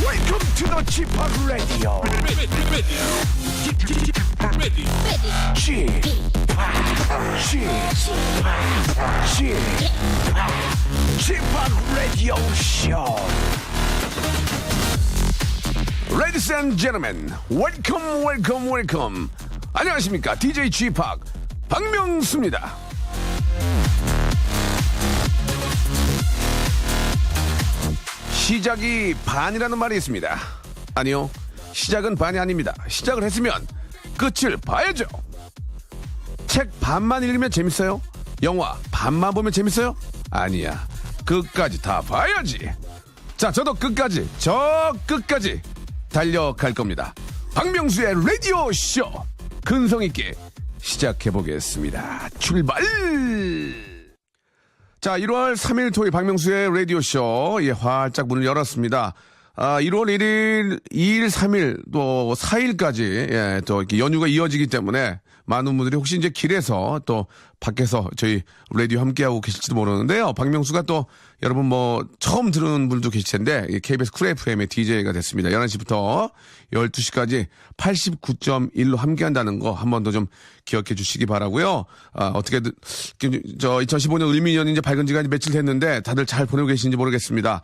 Welcome to the G-POP Radio. G-POP Radio Show. Ladies and gentlemen, welcome, welcome, welcome. 안녕하십니까? DJ G-POP 박명수입니다. 시작이 반이라는 말이 있습니다. 아니요, 시작은 반이 아닙니다. 시작을 했으면 끝을 봐야죠. 책 반만 읽으면 재밌어요? 영화 반만 보면 재밌어요? 아니야, 끝까지 다 봐야지. 자, 저도 끝까지, 저 끝까지 달려갈 겁니다. 박명수의 라디오 쇼 근성 있게 시작해 보겠습니다. 출발. 자, 1월 3일 토요일 박명수의 라디오쇼, 예, 활짝 문을 열었습니다. 1월 1일, 2일, 3일, 또 4일까지, 예, 또 이렇게 연휴가 이어지기 때문에 많은 분들이 혹시 이제 길에서 또 밖에서 저희 라디오 함께하고 계실지도 모르는데요. 박명수가 또 여러분 뭐 처음 들은 분도 계실 텐데, KBS 쿨 FM의 DJ가 됐습니다. 11시부터 12시까지 89.1로 함께한다는 거 한 번 더 좀 기억해 주시기 바라고요. 어떻게든 저 2015년 을미년이 이제 밝은 지가 며칠 됐는데 다들 잘 보내고 계신지 모르겠습니다.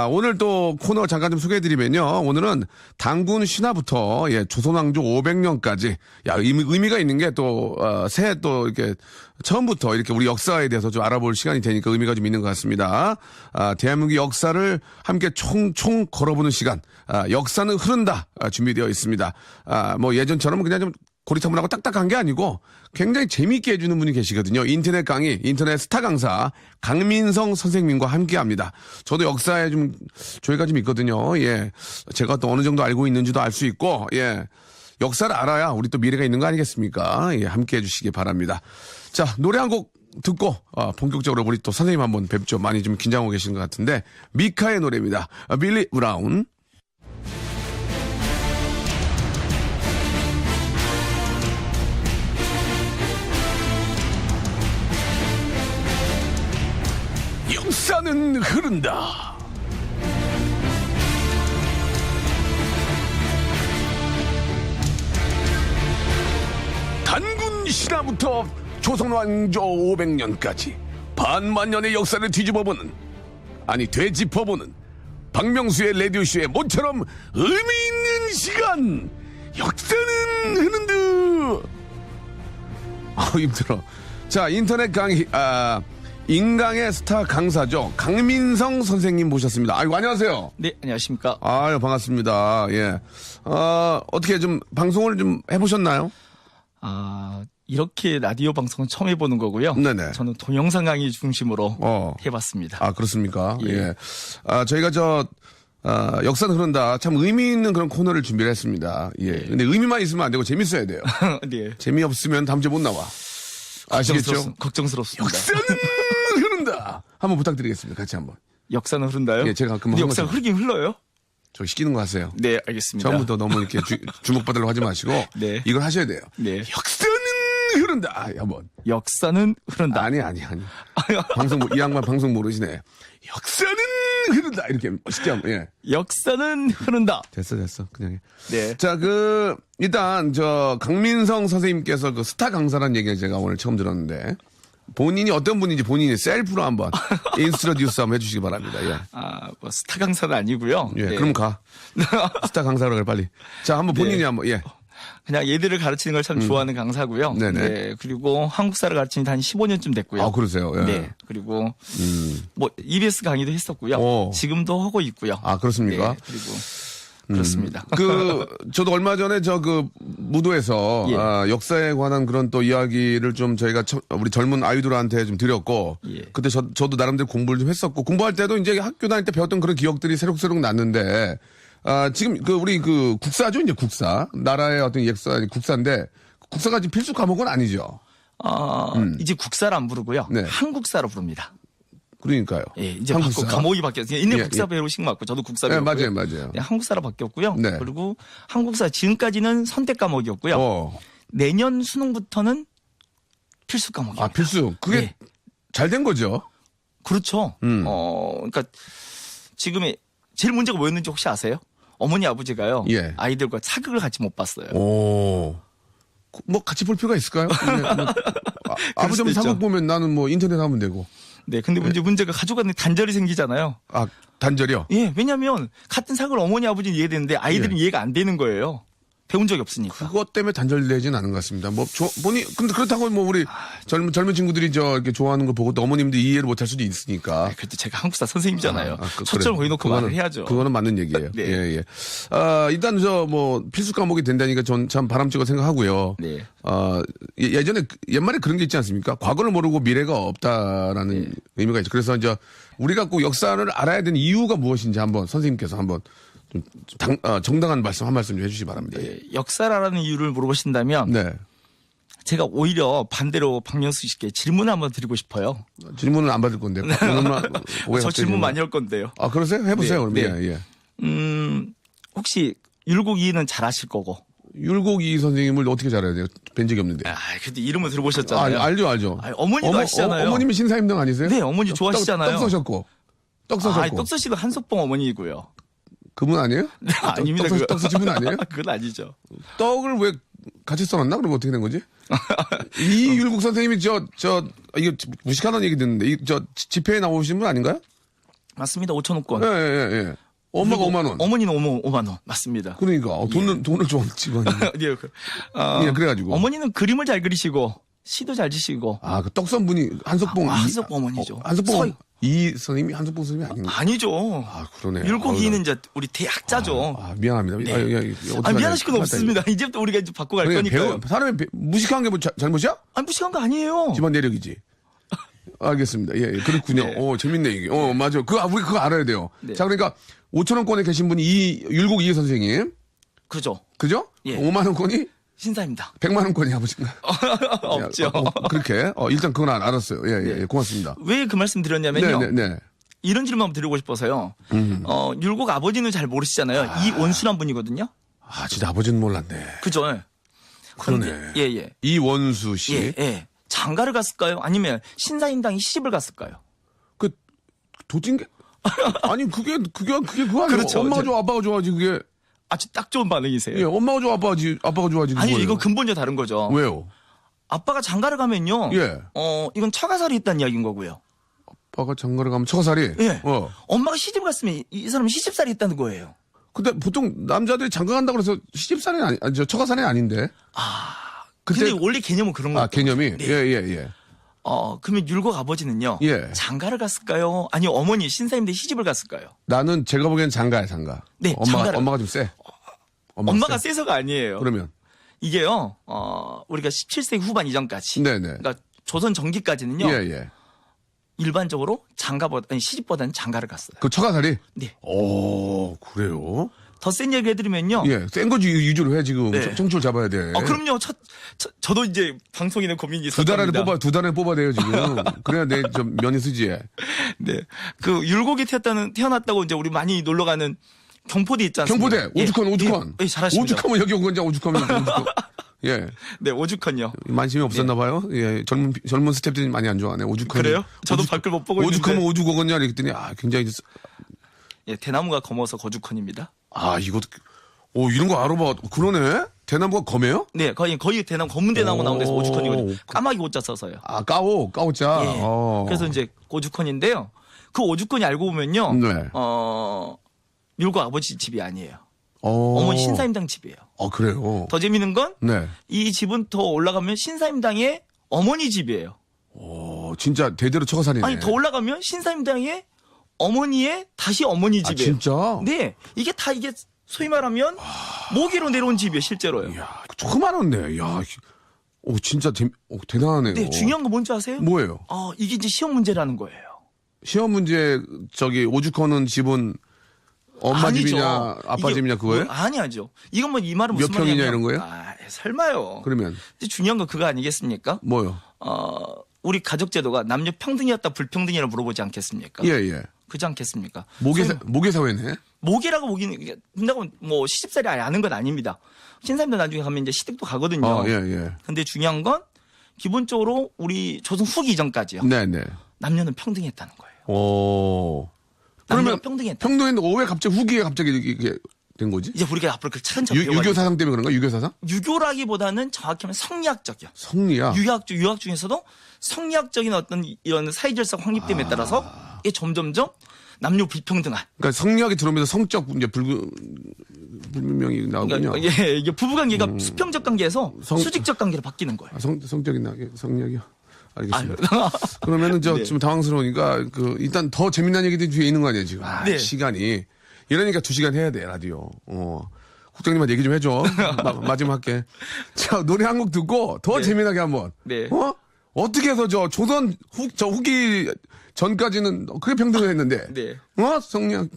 오늘 또 코너 잠깐 좀 소개해 드리면요. 오늘은 당군 신화부터, 예, 조선왕조 500년까지, 야, 의미가 있는 게 또 새해 또 이렇게 처음부터 이렇게 우리 역사에 대해서 좀 알아볼 시간이 되니까 의미가 좀 있는 것 같습니다. 대한민국 역사를 함께 총총 걸어보는 시간, 역사는 흐른다, 준비되어 있습니다. 뭐 예전처럼 그냥 좀 고리타분하고 딱딱한 게 아니고 굉장히 재미있게 해주는 분이 계시거든요. 인터넷 강의, 인터넷 스타 강사 강민성 선생님과 함께합니다. 저도 역사에 좀 조예가 좀 있거든요. 예, 제가 또 어느 정도 알고 있는지도 알 수 있고, 예, 역사를 알아야 우리 또 미래가 있는 거 아니겠습니까? 예, 함께해 주시기 바랍니다. 자, 노래 한 곡 듣고 본격적으로 우리 또 선생님 한번 뵙죠. 많이 좀 긴장하고 계신 것 같은데, 미카의 노래입니다. 빌리 브라운. 역사는 흐른다. 단군 신화부터 조선왕조 500년까지 반만년의 역사를 뒤집어보는, 아니 되짚어보는 박명수의 라디오쇼의 모처럼 의미 있는 시간. 역사는 흐른다. 힘들어. 자, 인터넷 강의, 인강의 스타 강사죠. 강민성 선생님 모셨습니다. 아이고, 안녕하세요. 네, 안녕하십니까. 아유, 반갑습니다. 예. 어떻게 좀 방송을 좀 해보셨나요? 이렇게 라디오 방송은 처음 해보는 거고요. 네네. 저는 동영상 강의 중심으로 해봤습니다. 그렇습니까? 예. 예. 저희가 역사는 흐른다. 참 의미 있는 그런 코너를 준비를 했습니다. 예. 근데 의미만 있으면 안 되고 재밌어야 돼요. 네. 재미없으면 다음 주에 못 나와. 아시겠죠? 걱정스럽습니다. 역사는 흐른다. 한번 부탁드리겠습니다. 같이 한번. 역사는 흐른다요? 예, 제가 가끔 근데 역사가 흐르긴 흘러요? 저 시키는 거 하세요. 네, 알겠습니다. 처음부터 너무 이렇게 주목받으려고 하지 마시고 네. 이걸 하셔야 돼요. 네. 역사는 흐른다. 한번. 역사는 흐른다. 아니. 방송 이 양반 방송 모르시네. 역사는 흐른다. 이렇게 멋있게 한번. 예. 역사는 흐른다. 됐어. 그냥 해. 네. 자, 일단 강민성 선생님께서 그 스타 강사라는 얘기를 제가 오늘 처음 들었는데, 본인이 어떤 분인지 본인이 셀프로 한번 인스트로듀스 한번 해주시기 바랍니다. 예. 뭐 스타 강사는 아니고요. 예, 네. 그럼 가. 스타 강사로 가 빨리. 자, 한번 본인이 네. 한번. 예. 그냥 얘들을 가르치는 걸 참 좋아하는 강사고요. 네네. 네. 그리고 한국사를 가르친 지 한 15년쯤 됐고요. 그러세요. 예. 네. 그리고 뭐 EBS 강의도 했었고요. 지금도 하고 있고요. 그렇습니까? 네. 그리고 그렇습니다. 저도 얼마 전에 무도에서 예. 역사에 관한 그런 또 이야기를 좀 저희가 우리 젊은 아이들한테 좀 드렸고, 예. 그때 저도 나름대로 공부를 좀 했었고, 공부할 때도 이제 학교 다닐 때 배웠던 그런 기억들이 새록새록 났는데, 지금 우리 국사죠, 이제 국사. 나라의 어떤 역사, 국사인데, 국사가 지금 필수 과목은 아니죠. 이제 국사를 안 부르고요. 네. 한국사로 부릅니다. 그러니까요. 예, 이제 한국사? 과목이 바뀌었어요. 옛날 예, 국사 예. 배우신 거 맞고 저도 국사 네, 배웠고요. 맞아요. 네, 한국사로 바뀌었고요. 네. 그리고 한국사 지금까지는 선택 과목이었고요. 내년 수능부터는 필수 과목입니다. 필수. 그게 네. 잘 된 거죠. 그렇죠. 그러니까 지금의 제일 문제가 뭐였는지 혹시 아세요? 어머니 아버지가요. 예. 아이들과 사극을 같이 못 봤어요. 오. 뭐 같이 볼 필요가 있을까요? 아버지 사극 보면 나는 뭐 인터넷 하면 되고. 네, 근데 문제가 가족 간에 단절이 생기잖아요. 아, 단절이요? 예, 왜냐면 같은 사극을 어머니 아버지는 이해되는데 아이들은 이해가 안 되는 거예요. 배운 적이 없으니까. 그것 때문에 단절되진 않은 것 같습니다. 뭐, 근데 그렇다고 뭐 우리 젊은 친구들이 이렇게 좋아하는 걸 보고 또 어머님도 이해를 못할 수도 있으니까. 그래도 제가 한국사 선생님이잖아요. 초점 보여놓고 말을 해야죠. 그거는 맞는 얘기예요. 네. 예, 예. 일단 뭐 필수 과목이 된다니까 전 참 바람직하고 생각하고요. 네. 옛말에 그런 게 있지 않습니까? 과거를 모르고 미래가 없다라는 의미가 있죠. 그래서 이제 우리가 꼭 역사를 알아야 되는 이유가 무엇인지 한번 선생님께서 한번 좀 정당한 한 말씀 좀 해주시기 바랍니다. 네, 역사라는 이유를 물어보신다면 네. 제가 오히려 반대로 박명수 씨께 질문을 한번 드리고 싶어요. 질문을 안 받을 건데. 저 질문 많이 할 건데요. 아, 그러세요? 해보세요. 네, 그러면. 네. 예, 예. 혹시 율곡이는 잘 아실 거고. 율곡이 선생님을 어떻게 잘해야 돼요? 뵌 적이 없는데. 근데 이름을 들어보셨잖아요. 알죠. 어머니도 아시잖아요. 어머님이 신사임당 아니세요? 네, 어머니 좋아하시잖아요. 떡 써셨고. 떡 써시고 한석봉 어머니이고요. 그분 아니에요? 네, 아닙니다. 떡 쓰신 분 아니에요? 그건 아니죠. 떡을 왜 같이 써놨나? 그럼 어떻게 된 거지? 이율국 선생님이 이거 무식하다는 얘기 듣는데, 집회에 나오신 분 아닌가요? 맞습니다. 5천원권. 예. 엄마가 5만원. 어머니는 5만원. 맞습니다. 그러니까, 돈을 좋아하는 집안이. 네, 그래가지고. 어머니는 그림을 잘 그리시고, 시도 잘 지시고. 그 떡선 분이 한석봉. 한석봉 어머니죠. 한석봉. 이 선생님이 한석봉 선생님이 아닌가? 아니죠. 그러네. 율곡이는 이제 우리 대학자죠. 미안합니다. 네. 미안하실 건 없습니다. 이제부터 우리가 이제 바꿔갈 거니까요. 사람이 무식한 게 뭐 잘못이야? 무식한 거 아니에요. 집안 내력이지. 알겠습니다. 예, 그렇군요. 네. 재밌네, 이게. 맞아. 우리 그거 알아야 돼요. 네. 자, 그러니까 5천원권에 계신 분이 율곡 이 선생님. 그죠. 예. 5만원권이? 신사입니다. 100만원권이 아버지인가? 없죠. 그렇게. 일단 그건 알았어요. 예, 고맙습니다. 왜 그 말씀 드렸냐면요. 네. 이런 질문 한번 드리고 싶어서요. 율곡 아버지는 잘 모르시잖아요. 이원수란 분이거든요. 진짜 아버지는 몰랐네. 그죠. 그러네. 예. 이원수 씨. 예. 장가를 갔을까요? 아니면 신사임당이 시집을 갔을까요? 도찐 게? 아니, 그게 그거 아니에요? 그렇죠. 엄마가 좋아, 아빠가 좋아하지, 그게. 아주 딱 좋은 반응이세요. 예, 엄마가 좋아, 아빠가 좋아하지. 아니, 그거예요. 이건 근본적으로 다른 거죠. 왜요? 아빠가 장가를 가면요. 예. 이건 처가살이 있다는 이야기인 거고요. 아빠가 장가를 가면 처가살이? 예. 엄마가 시집 갔으면 이 사람은 시집살이 있다는 거예요. 근데 보통 남자들이 장가 간다고 그래서 시집살이 처가살이 아닌데. 근데 원래 개념은 그런 거예요. 개념이? 네. 예. 그러면 율곡 아버지는요. 예. 장가를 갔을까요? 아니면 어머니 신사임대 시집을 갔을까요? 나는 제가 보기엔 장가야, 장가. 네, 엄마가 좀 세. 엄마가 세서가 아니에요. 그러면? 이게요, 우리가 17세기 후반 이전까지. 네네. 그러니까 조선 전기까지는요. 예. 일반적으로 시집보다는 장가를 갔어요. 그 처가살이? 네. 오, 그래요? 더 센 얘기 해드리면요. 예, 센 거지 위주로 해, 지금. 네. 청출 잡아야 돼. 그럼요. 저도 이제 방송인의 고민이 있었습니다. 두 달에 뽑아야 돼요, 지금. 그래야 내 좀 면이 쓰지. 네. 그 율곡이 태어났다고 이제 우리 많이 놀러 가는 경포대 있지 않습니까? 경포대, 오죽헌. 예, 잘하십니다. 오죽하면 여기 온 건지 오죽하면. 예. 네, 오죽헌요. 관심이 없었나 봐요. 예, 젊은 스탭들이 많이 안 좋아하네. 오죽헌. 그래요? 저도 밖을 못 보고 있는데. 오죽하면 오죽어겠냐 이랬더니 굉장히. 예, 대나무가 검어서 거죽헌입니다. 이런 거 알아봐. 그러네? 대나무가 검해요? 네, 거의 대나무, 검은 대나무 나온 데서 오죽헌이거든요. 까마귀 오자 써서요. 까오자. 예. 그래서 이제 오죽헌인데요. 그 오죽헌이 알고 보면요. 네. 율곡 아버지 집이 아니에요. 어머니 신사임당 집이에요. 그래요? 더 재밌는 건 이 네. 집은 더 올라가면 신사임당의 어머니 집이에요. 진짜 대대로 처가살이네. 아니, 더 올라가면 신사임당의 어머니의 다시 어머니 집이에요. 진짜? 네. 이게 소위 말하면 모기로 내려온 집이에요, 실제로요. 이야, 조그만한데. 야, 진짜 대단하네요. 네, 중요한 거 뭔지 아세요? 뭐예요? 이게 이제 시험 문제라는 거예요. 시험 문제 오죽헌은 집은 엄마 아니죠. 집이냐 아빠 집이냐 그거예요? 아니죠. 이건 이 말은 무슨 몇 평이냐 말이냐면, 이런 거예요? 설마요. 그러면 근데 중요한 건 그거 아니겠습니까? 뭐요? 우리 가족 제도가 남녀 평등이었다 불평등이라 물어보지 않겠습니까? 예. 그렇지 않겠습니까? 모계 사회네. 모계라고 보기는 된다고 시집살이 아는 건 아닙니다. 신사임당 나중에 가면 이제 시댁도 가거든요. 예. 근데 중요한 건 기본적으로 우리 조선 후기 이전까지요. 네네. 남녀는 평등했다는 거예요. 남녀가 그러면 평등했다. 평등했는데 왜 갑자기 후기에 갑자기 이렇게 된 거지? 이제 우리가 앞으로 그 차근차근 유교 배워가지고. 사상 때문에 그런가? 유교 사상? 유교라기보다는 정확히 하면 성리학적이요. 성리야. 유학 중에서도 성리학적인 어떤 이런 사회질서가 확립됨에 따라서 이게 점점점 남녀 불평등한. 그러니까 성리학이 들어오면서 성적 이제 불분명히 나오군요. 그러니까 이게 부부관계가 수평적 관계에서 수직적 관계로 바뀌는 거예요. 성적인 성리학이요. 알겠습니다. 아유. 그러면은 저 네. 지금 당황스러우니까 일단 더 재미난 얘기들이 뒤에 있는 거 아니에요 지금? 네. 시간이 이러니까 2시간 해야 돼 라디오. 국장님한테 얘기 좀 해줘. 마지막 할게. 자 노래 한 곡 듣고 더 네. 재미나게 한번. 네. 어떻게 해서 저 조선 후기 전까지는 그게 평등을 했는데. 네. 성리학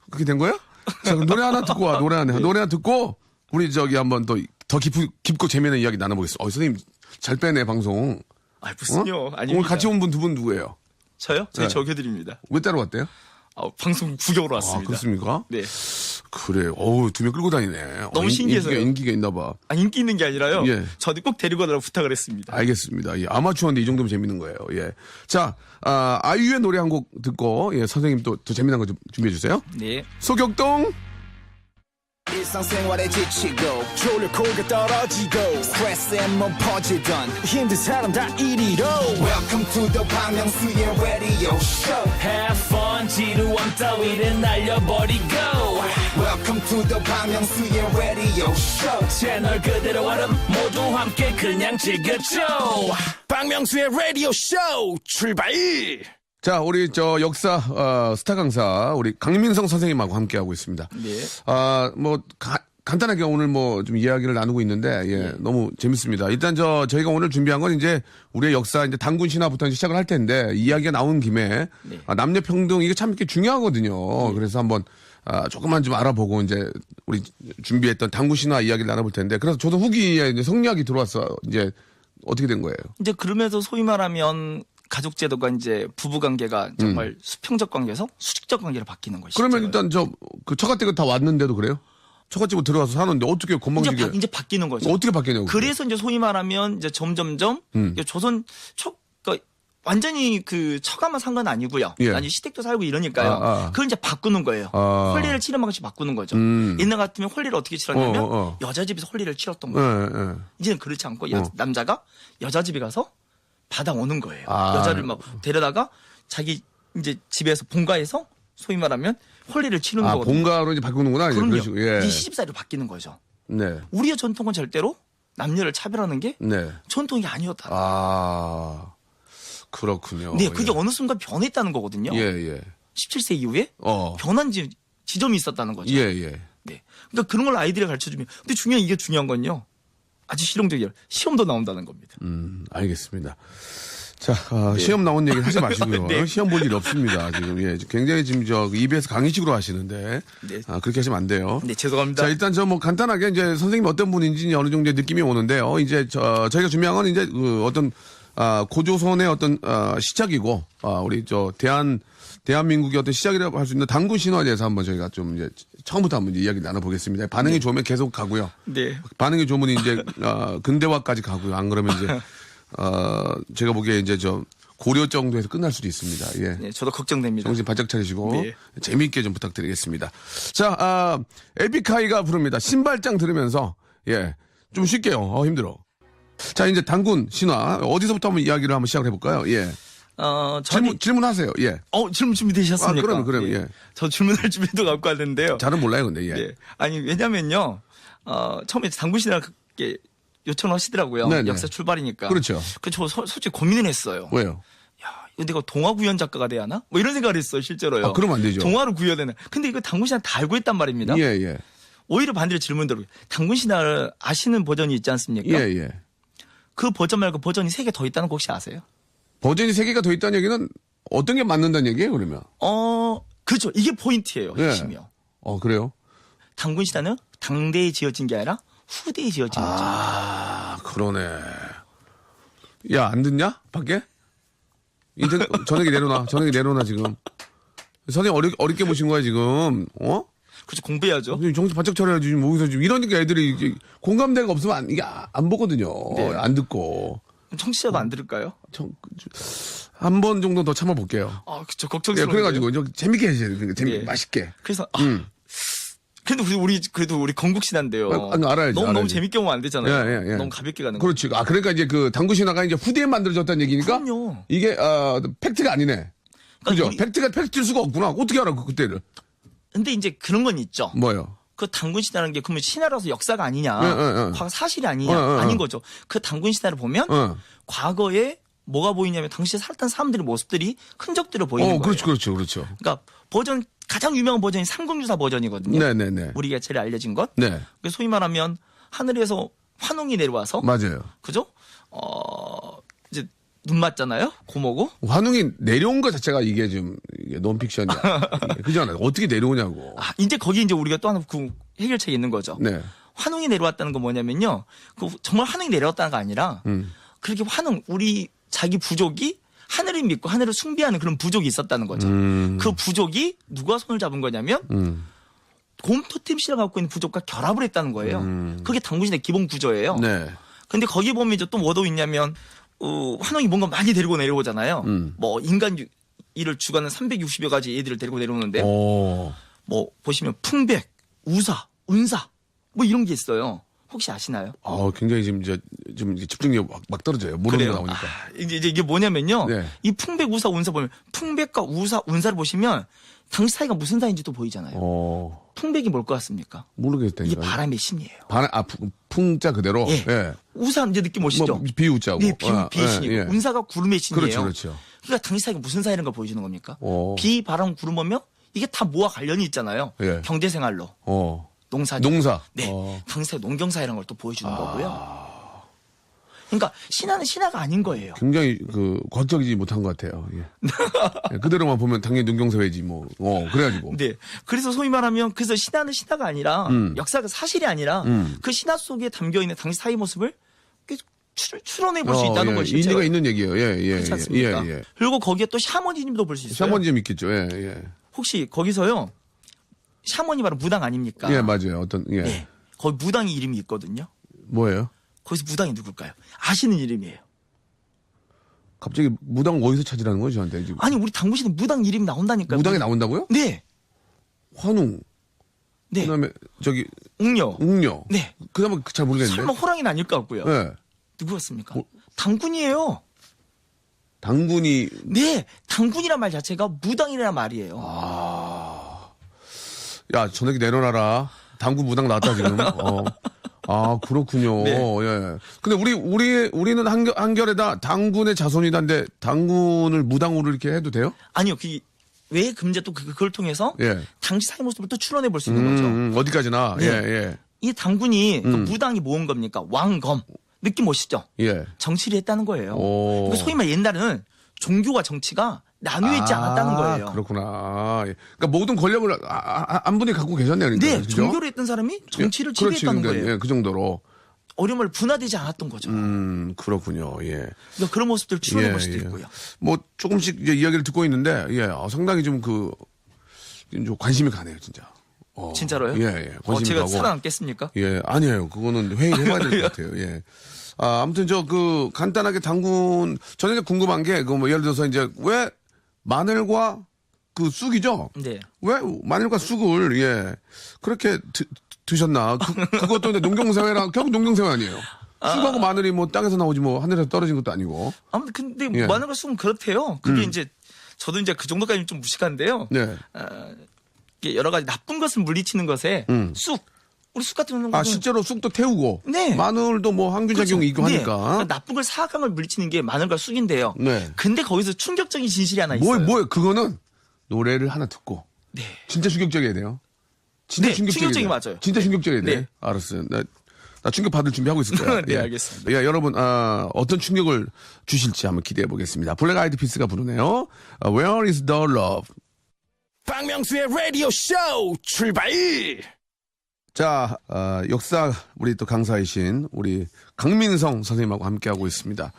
그렇게 된 거야? 자 그럼 노래 하나 듣고 와. 노래 하나 듣고 우리 저기 한번 더 깊고 재미있는 이야기 나눠보겠습니다. 선생님 잘 빼네 방송. 아 무슨요? 아닙니다. 오늘 같이 온 분 두 분 누구예요? 저요? 저희 네. 저교드립니다. 왜 따로 왔대요? 방송 구경으로 아, 왔습니다. 그렇습니까? 네. 그래. 어우, 2명 끌고 다니네. 너무 신기해서요. 인기가 있나 봐. 인기 있는 게 아니라요. 예. 저도 꼭 데리고 가라고 부탁을 했습니다. 알겠습니다. 예, 아마추어인데 이 정도면 재밌는 거예요. 예. 자, 아이유의 노래 한 곡 듣고, 예, 선생님 또 재미난 거 좀 준비해 주세요. 네. 소격동. 일상생활에 지치고, 졸려 코가 떨어지고, 스트레스에 몸 퍼지던, 힘든 사람 다 이리로. welcome to the 박명수의 radio show. Have fun 지루함 따위를 날려버리고 welcome to the 박명수의 radio show. 채널 그대로 얼음 모두 함께 그냥 즐겨줘 박명수의 radio show 출발. 자, 우리 역사, 스타 강사, 우리 강민성 선생님하고 함께하고 있습니다. 네. 간단하게 오늘 좀 이야기를 나누고 있는데, 예, 너무 재밌습니다. 일단 저희가 오늘 준비한 건 이제 우리의 역사, 이제 단군 신화부터 이제 시작을 할 텐데, 이야기가 나온 김에, 네. 남녀 평등, 이게 참 이렇게 중요하거든요. 그래서 한번, 조금만 좀 알아보고, 이제, 우리 준비했던 단군 신화 이야기를 나눠볼 텐데, 그래서 저도 후기에 이제 성리학이 들어왔어. 이제, 어떻게 된 거예요? 이제 그러면서 소위 말하면 가족 제도가 이제 부부 관계가 정말 수평적 관계에서 수직적 관계로 바뀌는 것이죠. 그러면 일단 그 처갓댁은 다 왔는데도 그래요? 처갓집으로 들어가서 사는데 어떻게 건방지게. 이제 바뀌는 거죠. 어떻게 바뀌냐고. 그래서 이제 소위 말하면 이제 점점점 이제 조선 그러니까 완전히 그 처가만 산 건 아니고요. 예. 아니 시댁도 살고 이러니까요. 그걸 이제 바꾸는 거예요. 혼례를 치르는 것이 바꾸는 거죠. 옛날 같으면 혼례를 어떻게 치렀냐면 여자 집에서 혼례를 치렀던 거예요. 예, 예. 이제는 그렇지 않고 남자가 여자 집에 가서 받아오는 거예요. 아. 여자를 막 데려다가 자기 이제 집에서 본가에서 소위 말하면 혼례를 치르는 거거든요. 본가로 이제 바꾸는구나. 이제 그럼요. 그런 식으로. 예. 이제 시집살이로 바뀌는 거죠. 네. 우리의 전통은 절대로 남녀를 차별하는 게 네. 전통이 아니었다. 그렇군요. 네, 그게 예. 어느 순간 변했다는 거거든요. 예, 예. 17세 이후에 어. 변한 지점이 있었다는 거죠. 예, 예. 네. 그러니까 그런 걸 아이들에 가르쳐주면. 근데 중요한 건요. 아주 실용적이에요. 시험도 나온다는 겁니다. 알겠습니다. 자, 시험 나온 얘기 하지 마시고요. 네. 시험 볼 일 없습니다. 지금, 예. 굉장히 지금 EBS 강의식으로 하시는데. 네. 그렇게 하시면 안 돼요. 네, 죄송합니다. 자, 일단 간단하게 이제 선생님이 어떤 분인지 어느 정도의 느낌이 오는데요. 이제 저희가 준비한 건 이제 어떤, 고조선의 어떤, 시작이고, 우리 대한민국의 어떤 시작이라고 할 수 있는 단군 신화에 대해서 한번 저희가 좀 이제 처음부터 한번 이야기 나눠보겠습니다. 반응이 좋으면 계속 가고요. 네. 반응이 좋으면 이제, 근대화까지 가고요. 안 그러면 이제, 제가 보기에 이제 고려 정도에서 끝날 수도 있습니다. 예. 네, 저도 걱정됩니다. 정신 바짝 차리시고 네. 재미있게 좀 부탁드리겠습니다. 자, 에픽하이가 부릅니다. 신발장 들으면서 예, 좀 쉴게요. 힘들어. 자, 이제 단군 신화 어디서부터 한번 이야기를 한번 시작을 해볼까요? 예. 질문하세요. 예. 질문 준비되셨습니까? 그럼, 예. 저 질문할 준비도 갖고 왔는데요. 잘은 몰라요, 근데 예. 네. 아니, 왜냐면요, 처음에 당구신화게 요청하시더라고요. 네네. 역사 출발이니까. 그렇죠. 저 솔직히 고민을 했어요. 왜요? 야, 이거 내가 동화 구현 작가가 돼야 하나? 뭐 이런 생각을 했어요, 실제로요. 그러면 안 되죠. 동화를 구현해야 되나? 근데 이거 당군신화 다 알고 있단 말입니다. 예, 예. 오히려 반대로 질문대로 당군신화를 아시는 버전이 있지 않습니까? 예, 예. 그 버전 말고 버전이 3개 더 있다는 거 혹시 아세요? 버전이 3개가 더 있다는 얘기는 어떤 게 맞는다는 얘기예요, 그러면? 그렇죠. 이게 포인트예요, 예. 핵심이요. 그래요? 당군신화는 당대에 지어진 게 아니라 후대에 지어진 거죠. 그러네. 야, 안 듣냐? 밖에? 전화기 내려놔, 지금. 선생님 어렵게 보신 거야, 지금. 그렇죠. 공부해야죠. 정신 바짝 차려야지. 지금 여기서 지금 이러니까 애들이 이제 공감대가 없으면 이게 안 보거든요. 네. 안 듣고. 청취자도 안 들을까요? 한 번 정도 더 참아볼게요. 그쵸. 예, 걱정스러워. 그래가지고 재밌게 해주세요. 그러니까 예. 맛있게. 그래서 근데 그래도 우리 건국 신화인데요. 알아야지. 너무 알아야지. 재밌게 보면 안 되잖아요. 예, 예. 너무 가볍게 가는 거. 그렇지. 아, 그러니까 이제 그 당구 신화가 이제 후대에 만들어졌다는 얘기니까. 그럼요. 이게, 팩트가 아니네. 그죠? 그러니까 팩트일 수가 없구나. 어떻게 알아, 그때를. 근데 이제 그런 건 있죠. 뭐요? 그 당군 신화라는 게 그러면 신화라서 역사가 아니냐. 과거 사실이 아니냐. 아닌 거죠. 그 당군 신화를 보면 과거에 뭐가 보이냐면 당시에 살았던 사람들의 모습들이 흔적들을 보이는 거예요. 그렇죠. 그러니까 버전 가장 유명한 버전이 상금유사 버전이거든요. 네네네. 우리가 제일 알려진 것. 네. 그래서 소위 말하면 하늘에서 환웅이 내려와서 맞아요. 그죠? 이제 눈 맞잖아요. 고모고. 환웅이 내려온 것 자체가 이게 좀 이게 논픽션이야. 그잖아요. 어떻게 내려오냐고. 이제 거기 이제 우리가 또 하나 그 해결책이 있는 거죠. 네. 환웅이 내려왔다는 건 뭐냐면요. 그 정말 환웅이 내려왔다는 거 아니라 그렇게 우리 자기 부족이 하늘을 믿고 하늘을 숭배하는 그런 부족이 있었다는 거죠. 그 부족이 누가 손을 잡은 거냐면 곰토템씨가 갖고 있는 부족과 결합을 했다는 거예요. 그게 당군시대 기본 구조예요. 네. 근데 거기 보면 이제 또 뭐도 있냐면 환웅이 뭔가 많이 데리고 내려오잖아요. 뭐 인간 일을 주관하는 360여 가지 애들을 데리고 내려오는데 뭐 보시면 풍백, 우사, 운사 뭐 이런 게 있어요. 혹시 아시나요? 굉장히 좀 집중력 막 떨어져요. 모르는 거 나오니까. 이제 이게 뭐냐면요. 네. 이 풍백, 우사, 운사 보면 풍백과 우사, 운사를 보시면 당시 사이가 무슨 사이인지도 보이잖아요. 풍백이 뭘 것 같습니까? 모르겠다니까. 이게 바람의 신이에요. 풍자 그대로. 예. 예. 우사 이제 느낌 오시죠? 뭐 비우자고. 네, 비의 신이고 예. 운사가 구름의 신이에요. 그렇죠. 그러니까 당시 사이가 무슨 사이라는 걸 보여주는 겁니까? 오. 비, 바람, 구름 보면 이게 다 뭐와 관련이 있잖아요. 예. 경제생활로. 농사. 네. 당시 사이 농경사이라는 걸 또 보여주는 거고요. 그러니까 신화는 신화가 아닌 거예요. 굉장히 과학적이지 못한 것 같아요. 예. 예, 그대로만 보면 당연히 농경사회지 뭐. 그래가지고. 네. 그래서 소위 말하면 그래서 신화는 신화가 아니라 역사가 사실이 아니라 그 신화 속에 담겨 있는 당시 사회 모습을 계속 추론해 볼 수 있다는 것이 일리가 있는 얘기예요. 예, 그렇지 않습니까? 예. 그리고 거기에 또 샤머니즘도 볼 수 있어요. 샤머니즘 있겠죠. 예. 혹시 거기서요. 샤머니 바로 무당 아닙니까? 예, 맞아요. 예. 네. 거기 무당이 이름이 있거든요. 뭐예요? 거기서 무당이 누굴까요? 아시는 이름이에요. 갑자기 무당 어디서 찾으라는 거죠, 저한테 지금? 아니 우리 당구시대 무당 이름이 나온다니까요. 무당이 나온다고요? 네. 환웅. 네. 그다음에 웅녀. 네. 그다음에 잘 모르겠는데. 설마 호랑이는 아닐 것 같고요. 네. 누구였습니까? 당군이에요. 당군이. 네. 당군이란 말 자체가 무당이라는 말이에요. 야, 전화기 내려놔라. 당군 무당 나왔다 지금. 그렇군요. 네. 예. 근데 우리는 한결에다 당군의 자손이다인데 당군을 무당으로 이렇게 해도 돼요? 아니요. 왜 금제 또 그걸 통해서 예. 당시 사회 모습을 또 추론해 볼 수 있는 거죠. 어디까지나. 네. 예. 이 당군이 그 무당이 모은 겁니까? 왕검. 느낌 오시죠? 예. 정치를 했다는 거예요. 오. 그러니까 소위 말 옛날에는 종교와 정치가 나뉘어 있지 않았다는 거예요. 그렇구나. 그러니까 모든 권력을 한 분이 갖고 계셨네요. 그러니까. 네, 그죠? 종교를 했던 사람이 정치를 그렇지, 지배했다는 그러니까, 거예요. 예, 그 정도로. 어려움을 분화되지 않았던 거죠. 그렇군요. 예. 그러니까 그런 모습들을 추론해 볼 수도 있고요. 뭐 조금씩 이제 이야기를 듣고 있는데 상당히 좀 좀 관심이 가네요, 진짜. 진짜로요? 예. 관심이 제가 가고. 살아남겠습니까? 예, 아니에요. 그거는 회의를 해봐야 될 것 같아요. 예. 아무튼 간단하게 당군, 저는 이제 궁금한 게, 뭐 예를 들어서 이제 왜 마늘과 쑥이죠? 네. 왜 마늘과 쑥을, 그렇게 드셨나? 그것도 이제 농경사회랑, 결국 농경사회 아니에요. 쑥하고 마늘이 뭐 땅에서 나오지 뭐 하늘에서 떨어진 것도 아니고. 아무튼 근데 예. 마늘과 쑥은 그렇대요. 그게 이제 저도 이제 그 정도까지는 좀 무식한데요. 네. 이게 여러 가지 나쁜 것을 물리치는 것에 우리 쑥 같은 경우는 실제로 쑥도 태우고. 네. 마늘도 뭐 항균작용이 있고 네. 하니까. 그러니까 나쁜 걸 사악한 물리치는 게 마늘과 쑥인데요. 네. 근데 거기서 충격적인 진실이 하나 있어요. 그거는 노래를 하나 듣고. 네. 진짜 충격적이어야 돼요. 진짜 네, 충격적이 맞아요. 진짜 충격적이어야 돼. 네. 알았어요. 나 충격 받을 준비하고 있을 거야. 네, 알겠습니다. 예, 여러분, 어떤 충격을 주실지 한번 기대해 보겠습니다. 블랙 아이드 피스가 부르네요. Where is the love? 박명수의 라디오 쇼 출발. 자, 역사 우리 또 강사이신 우리 강민성 선생님하고 함께하고 있습니다.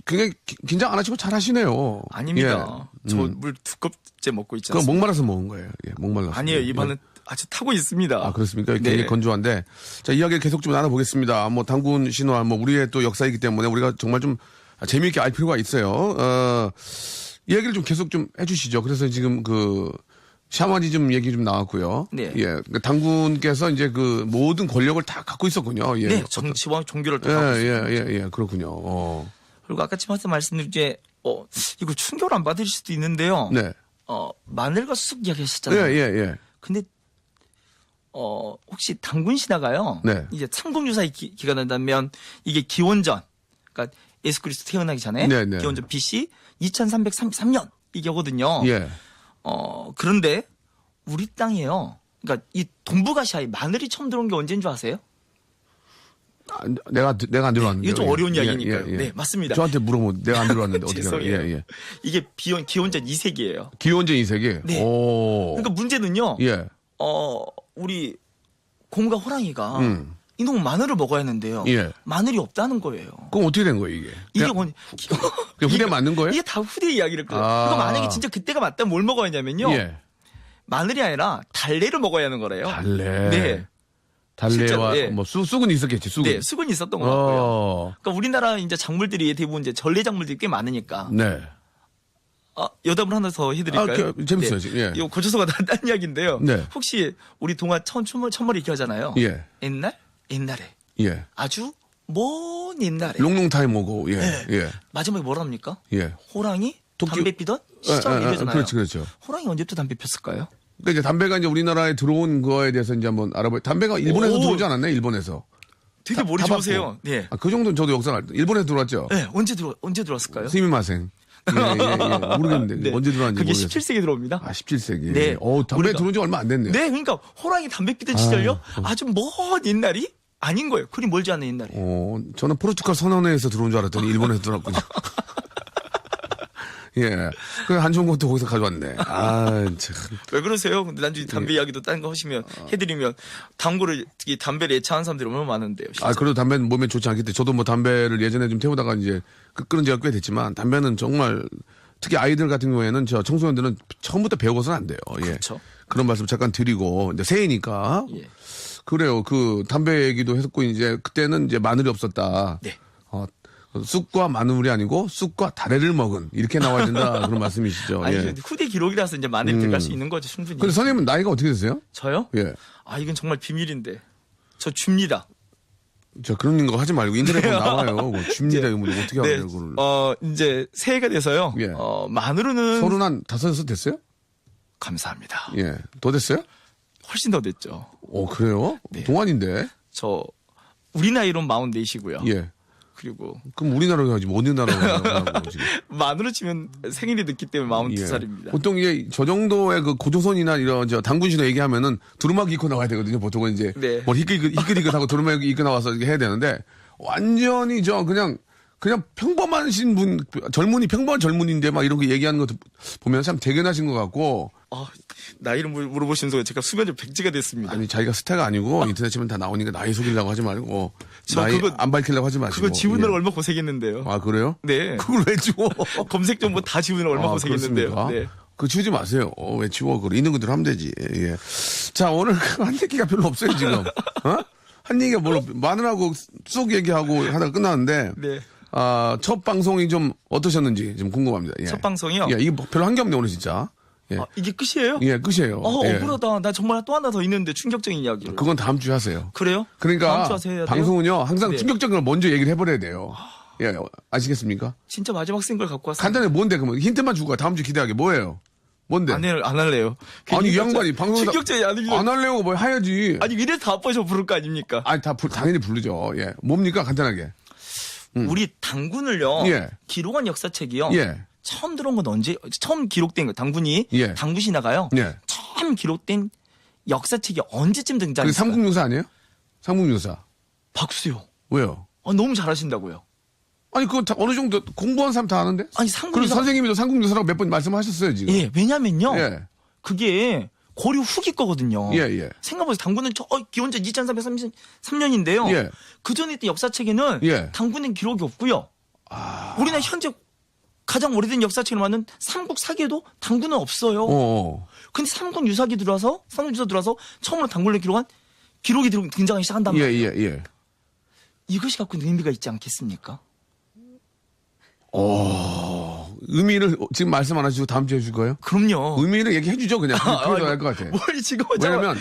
굉장히 긴장 안 하시고 잘 하시네요. 아닙니다. 예. 저 물 두껍게 먹고 있지 그건 않습니까? 목말라서 먹은 거예요. 예, 목말라서. 아니에요. 입안은 아주 타고 있습니다. 그렇습니까? 네. 굉장히 건조한데. 자, 이야기를 계속 좀 나눠보겠습니다. 뭐, 당군 신화, 뭐, 우리의 또 역사이기 때문에 우리가 정말 좀 재미있게 알 필요가 있어요. 이야기를 좀 계속 좀 해주시죠. 그래서 지금 샤머니즘 얘기 좀 나왔고요. 네. 예. 그러니까 당군께서 이제 그 모든 권력을 다 갖고 있었군요. 예. 네, 정치와 종교를 다 예, 갖고 예, 있습니다. 예, 예, 그렇군요. 그리고 아까 처음에 말씀드린 게 이거 충격을 안 받으실 수도 있는데요. 네. 마늘과 쑥 예, 이야기하셨잖아요. 예, 예. 근데 혹시 당군 신화가요. 네. 이제 삼국유사에 기가 난다면 이게 기원전, 그러니까 예수 그리스도 태어나기 전에 네, 네. 기원전 BC 2333년 이거거든요. 예. 그런데 우리 땅이에요. 그러니까 이 동북아시아에 마늘이 처음 들어온 게 언제인 줄 아세요? 내가 안 들어왔는데. 이게 좀 어려운 예, 이야기니까요. 예, 예. 네, 맞습니다. 저한테 물어보면 내가 안 들어왔는데 어떻게 알아요? 죄송해요. 예, 예. 이게 기원전 2세기예요. 기원전 2세기? 네. 오. 그러니까 문제는요. 예. 우리 곰과 호랑이가 음. 이놈 마늘을 먹어야 하는데요. 예. 마늘이 없다는 거예요. 그럼 어떻게 된 거예요, 이게? 이게 그냥 후대 맞는 거예요? 이게 다 후대 이야기를 끌어요. 아. 그러니까 만약에 진짜 그때가 맞다면 뭘 먹어야 하냐면요. 예. 마늘이 아니라 달래를 먹어야 하는 거래요. 달래. 네. 달래와 실제로, 예. 뭐 쑥은 있었겠지, 쑥은. 네, 수건이 있었던 것 같고요. 어. 그러니까 우리나라 이제 작물들이 대부분 이제 전래 작물들이 꽤 많으니까. 네. 여담을 하나 더 해드릴까요? 재밌어요, 네. 지금. 예. 이거 고조서가 딴 이야기인데요. 네. 혹시 우리 동화 천머리 기하잖아요. 예. 옛날에 예. 아주 먼 옛날에 롱롱 타임 오고, 예. 네. 예. 마지막에 뭐랍니까? 예. 호랑이 토끼- 담배 피던 시절 이러잖아요. 그렇죠, 그렇죠. 호랑이 언제부터 담배 폈을까요? 그러니까 이제 담배가 이제 우리나라에 들어온 거에 대해서 이제 한번 알아봐요. 담배가 일본에서 오. 들어오지 않았나요? 일본에서. 되게 머리 타바코. 좋으세요. 네. 그 정도는 저도 역사를 일본에서 들어왔죠. 네, 언제 들어왔을까요? 스미마생. 예, 예, 예. 모르겠는데. 네. 언제 들어왔는지 그게 모르겠어요. 17세기 들어옵니다. 17세기. 네. 담배 우리가- 들어온 지 얼마 안 됐네요. 네, 그러니까 호랑이 담배 피던 시절요. 아주 먼 옛날이 아닌 거예요. 그리 멀지 않은 옛날이. 저는 포르투갈 선언회에서 들어온 줄 알았더니 일본에서 들어왔군요. 예. 그 한좋은 것도 거기서 가져왔네. 참. 왜 그러세요? 근데 나중에 담배 이야기도 다른 거 하시면 해드리면 이 담배를 애차하는 사람들이 얼마나 많은데요. 진짜. 그래도 담배는 몸에 좋지 않기 때문에 저도 뭐 담배를 예전에 좀 태우다가 이제 끊은 지가 꽤 됐지만 담배는 정말 특히 아이들 같은 경우에는 저 청소년들은 처음부터 배워서는 안 돼요. 예. 그렇죠. 그런 말씀 잠깐 드리고 이제 새해니까 예. 그래요. 그 담배 얘기도 했었고 이제 그때는 이제 마늘이 없었다. 네. 쑥과 마늘이 아니고 쑥과 다래를 먹은 이렇게 나와야 된다 그런 말씀이시죠. 아니 예. 후대 기록이라서 이제 많이 들어갈 수 있는 거죠, 충분히. 근데 선생님은 나이가 어떻게 되세요? 저요? 예. 이건 정말 비밀인데. 저 줍니다. 저 그런 거 하지 말고 인터넷 보면 나와요. 뭐 줍니다. 이거 어떻게 네. 하요 그걸. 이제 새해가 돼서요. 예. 만으로는 서른 한 5, 됐어요? 감사합니다. 예. 더 됐어요? 훨씬 더 됐죠. 그래요? 네. 동안인데. 저 우리 나이로는 44이시고요. 예. 그리고 그럼 우리나라로 가지 어느 나라로 가고 지금. 만으로 치면 생일이 늦기 때문에 42살입니다. 보통 이제 저 정도의 그 고조선이나 이런 저 당군신호 얘기하면은 두루마기 입고 나와야 되거든요. 보통은 이제 네. 뭐 희끗희끗하고 두루마기 입고 나와서 이렇게 해야 되는데 완전히 그냥 평범하신 분 젊은이 평범한 젊은인데 막 이런 거 얘기하는 거 보면 참 대견하신 것 같고 나이를 물어보시는 순간 제가 수면제 백지가 됐습니다. 아니 자기가 스타가 아니고 인터넷 치면 다 나오니까 나이 속이려고 하지 말고 저 나이 그거- 안 밝히려고 하지 마시고. 그거 지우느라 예. 얼마 고생했는데요. 그래요? 네. 그걸 왜 지워? 검색 정보 다 지우느라 얼마 고생했는데요. 그렇습니까? 네. 그거 지우지 마세요. 왜 지워? 그걸 있는 그대로 하면 되지. 예. 자, 오늘 한 얘기가 별로 없어요, 지금. 한 얘기가 마늘하고 쑥 얘기하고 하다가 끝났는데. 네. 첫 방송이 좀 어떠셨는지 좀 궁금합니다. 예. 첫 방송이요? 예, 이게 별로 한 게 없네, 오늘 진짜. 예. 이게 끝이에요? 예, 끝이에요. 예. 억울하다. 나 정말 또 하나 더 있는데 충격적인 이야기를. 그건 다음 주에 하세요. 그래요? 다음 그러니까 주 하세요, 해야 돼요? 방송은요, 항상 네. 충격적인 걸 먼저 얘기를 해버려야 돼요. 예, 아시겠습니까? 진짜 마지막 생걸 갖고 왔어요. 간단히 뭔데, 그러면 힌트만 주고 가. 다음 주 기대하게. 뭐예요? 뭔데? 안 할래요. 아니, 이 양반이 방송에서 충격적이 아니길래. 안 할래요? 뭐 해야지. 아니 이래 다 아빠서 부를 거 아닙니까? 당연히 부르죠. 예. 뭡니까? 간단하게. 우리 당군을요. 예. 기록한 역사책이요. 예. 처음 들어온 건 언제? 처음 기록된 거 당군이 예. 당군신화가요. 예. 처음 기록된 역사책이 언제쯤 그게 등장했어요? 삼국유사 아니에요? 삼국유사. 박수요. 왜요? 너무 잘하신다고요. 아니, 그거 다 어느 정도 공부한 사람 다 아는데? 아니 그리고 삼국유사. 선생님이도 삼국유사라고 몇 번 말씀하셨어요, 지금. 예, 왜냐면요. 예. 그게 고려 후기 거거든요. 예, 예. 생각해보세요. 당군은 기원전 2333년인데요. 예. 그 전에 있던 역사책에는 예. 당군은 기록이 없고요. 우리나라 현재 가장 오래된 역사책을 만든 삼국 사기에도 당군은 없어요. 근데 삼국유사 들어와서 처음으로 당군을 기록한 기록이 등장하기 시작한단 예, 말이에요. 예, 예. 이것이 갖고 있는 의미가 있지 않겠습니까? 의미를 지금 말씀 안 하시고 다음 주에 해줄 거예요? 그럼요. 의미를 얘기해 주죠, 그냥. 그게 더 나을 것 같아. 뭘 지금 왜냐면,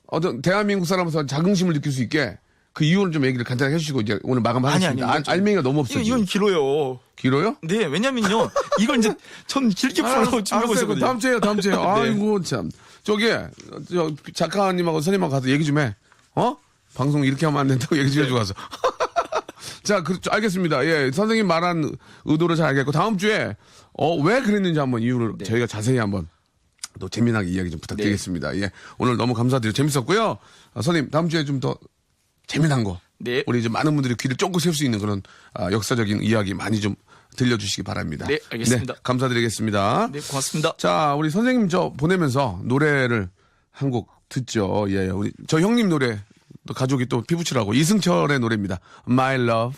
어떤 대한민국 사람으로서 자긍심을 느낄 수 있게 그 이유를 좀 얘기를 간단하게 해주시고 이제 오늘 마감하겠습니다. 아니, 알맹이가 너무 없어. 이건 길어요. 길어요? 네, 왜냐면요. 이걸 이제 전 길게 풀어서 준비하고 있었거든요. 다음 주에요, 다음 주에. 아이고, 참. 저기, 작가님하고 선생님하고 가서 얘기 좀 해. 방송 이렇게 하면 안 된다고 얘기 좀 해주고 가서. 자, 알겠습니다. 예, 선생님 말한 의도를 잘 알겠고, 다음 주에, 왜 그랬는지 한번 이유를 저희가 자세히 한번 또 재미나게 이야기 좀 부탁드리겠습니다. 예, 오늘 너무 감사드리고 재밌었고요. 선생님, 다음 주에 좀 더 재미난 거. 네. 우리 이제 많은 분들이 귀를 쫑긋 세울 수 있는 그런 역사적인 이야기 많이 좀 들려주시기 바랍니다. 네, 알겠습니다. 네, 감사드리겠습니다. 네, 고맙습니다. 자, 우리 선생님 보내면서 노래를 한 곡 듣죠. 예, 저 형님 노래, 또 가족이 또 피부치라고 이승철의 노래입니다. My Love.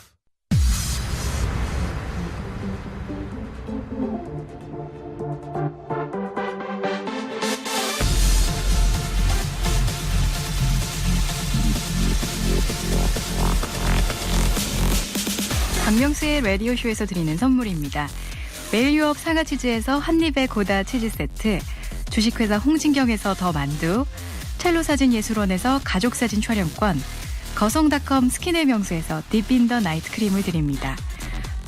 박명수의 라디오쇼에서 드리는 선물입니다. 매일 유업 상하치즈에서 한입의 고다 치즈 세트, 주식회사 홍진경에서 더 만두, 첼로 사진예술원에서 가족사진 촬영권, 거성닷컴 스킨의 명수에서 딥인더 나이트 크림을 드립니다.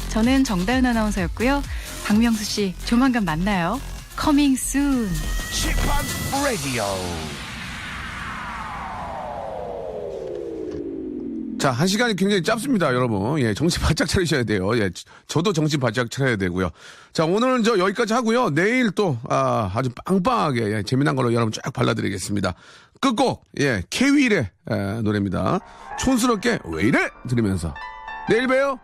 저는 정다은 아나운서였고요. 박명수 씨 조만간 만나요. Coming soon. 라디오. 자, 한 시간이 굉장히 짧습니다, 여러분. 예, 정신 바짝 차리셔야 돼요. 예, 저도 정신 바짝 차려야 되고요. 자, 오늘은 여기까지 하고요. 내일 또, 아주 빵빵하게, 예, 재미난 걸로 여러분 쫙 발라드리겠습니다. 끝곡, 예, 케윌의 노래입니다. 촌스럽게 왜 이래? 들으면서. 내일 봬요.